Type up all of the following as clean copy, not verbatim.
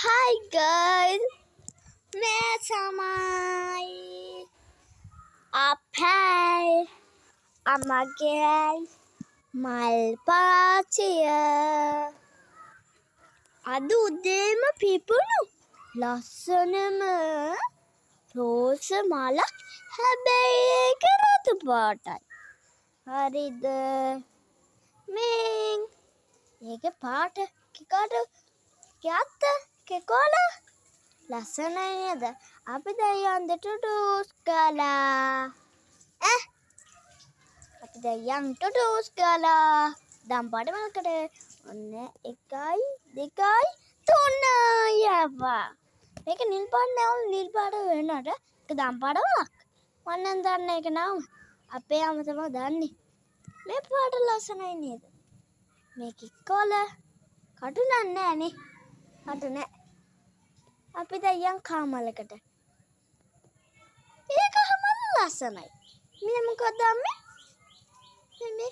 Hi guys, मैं Samai අපයි අමගේ මල් පාචිය අද උදේම පිපුණු ලස්සනම රෝස මලක් හැබැයි ඒක රතු පාටයි හරිද මේ ඒක පාට කිකාට කියත්ත කෙකොල ලස්සනයි නේද අපි දැන් යන්න ටුටුස් ගාලා අපි දැන් යන්න ටුටුස් ගාලා දම් පාට මලකට ඔන්න 1 2 3 යවා මේක නිල් පාට නෑ නිල් පාට වෙනට ඒක දම් පාට මලක් මම නම් දන්නේ ඒක නම අපේ අම්ම තමයි දන්නේ මේ පාට ලස්සනයි නේද මේක කොල කටු නෑ නේ කටු නෑ අපි දැන් යන් කාමලකට ඒක හැමල ලස්සනයි මේ මොකද අම්මේ මේ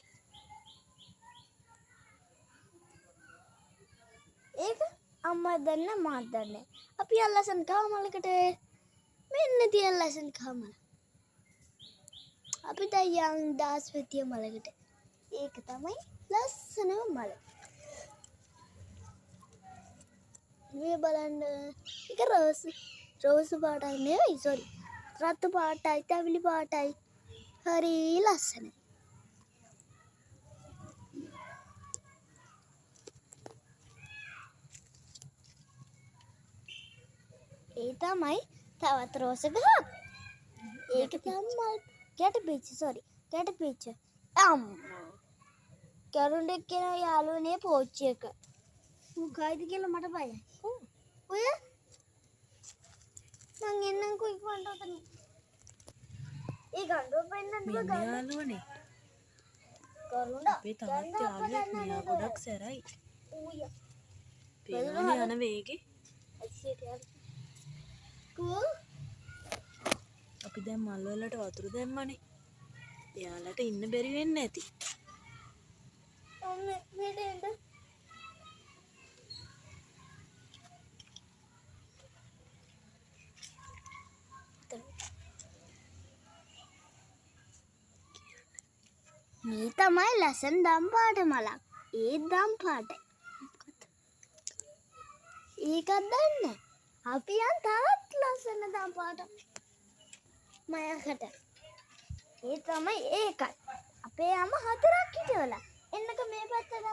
ඒක අම්මා දන්න මා දන්නේ අපි යන් ලස්සන කාමලකට මෙන්න තියෙන ලස්සන කාමල අපි දැන් යන් දාස්පතිය මලකට ඒක තමයි ලස්සනම මල මේ බලන්න ඒක රෝස් පාටයි නෙවෙයි සෝරි රතු පාටයි තැවිලි පාටයි හරි ලස්සනයි ඒ තමයි තවත් රෝස ගහක් ඒක තමයි ගැටපිච්ච සෝරි ගැටපිච්ච අම්මා කරුණෙක් කියන යාළුවනේ පෝච්චි එක මොකයිද කියලා මට බයයි ඔය මං එන්නම්කෝ ඉක්මනට උතන ඒ ගණ්ඩෝ පෙන්නන්න මේ යාළුවනේ කරුණ අපේ තාත්තා යාළුවෙක් මෙයා ගොඩක් සැරයි ඌය පේනවනේ යන වේගේ ඇසියට යන්න කෝ අපි දැන් මල් වලට වතුර දැම්මනේ එයාලට ඉන්න බැරි වෙන්න ඇති ඔන්න මෙහෙට එන්න මේ තමයි ලස්සන දම් පාට මලක් ඒ දම් පාටයි ඒකත් දන්නේ අපි යන් තවත් ලස්සන දම් පාට මයකට ඒ තමයි ඒකත් අපේ අම්ම 4ක් හිටියවලා එන්නක මේ පැත්තට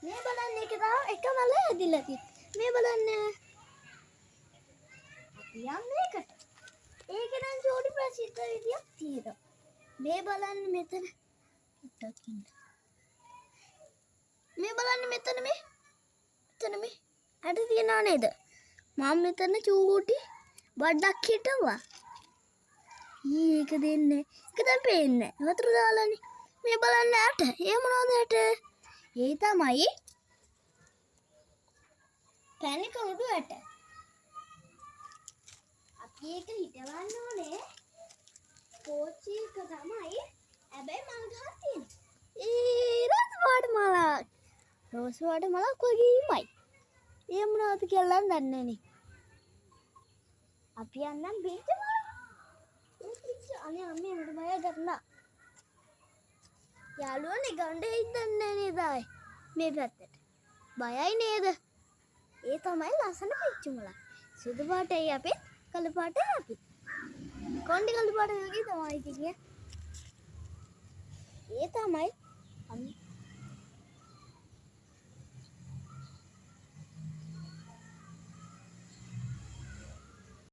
මේ බලන්න ඒක තව එක මල ඇදිලා තියෙන්නේ මේ බලන්න අපි යන් මේකට ඒක නම් ජෝඩි ප්‍රසිද්ධ විදියක් තියෙනවා මේ බලන්න මෙතන ඉතක් ඉන්න මේ බලන්න මෙතන මේ අඩ තියනවා නේද මම මෙතන චූටි බඩක් හිටවා ඒක දෙන්නේ ඒක දැන් පේන්නේ වතුර දාලානේ මේ බලන්න ඇට ඒ මොනවද ඇට ඒ තමයි පැණි කවුඩු ඇට අපි ඒක හිටවන්න ඕනේ පෝච්චි එක තමයි හැබැයි මල් ගහක් තියෙනවා ඒ රෝස් පාට මලක් වගේමයි ඒ මොනවද කියලා දන්නේ නේ අපි යන්නම් බීච් අනේ අම්මේ මට බය ගන්නා යාළුවනේ ගණ්ඩේ හිටන්නේ නේද මේ පැත්තට බයයි නේද ඒ තමයි ලස්සන පිච්චු මලක් සුදු පාටයි අපේ කළු පාටයි අපි කොණ්ඩේ කළු පාට වගේ තමයි ඉතින් ඒ තමයි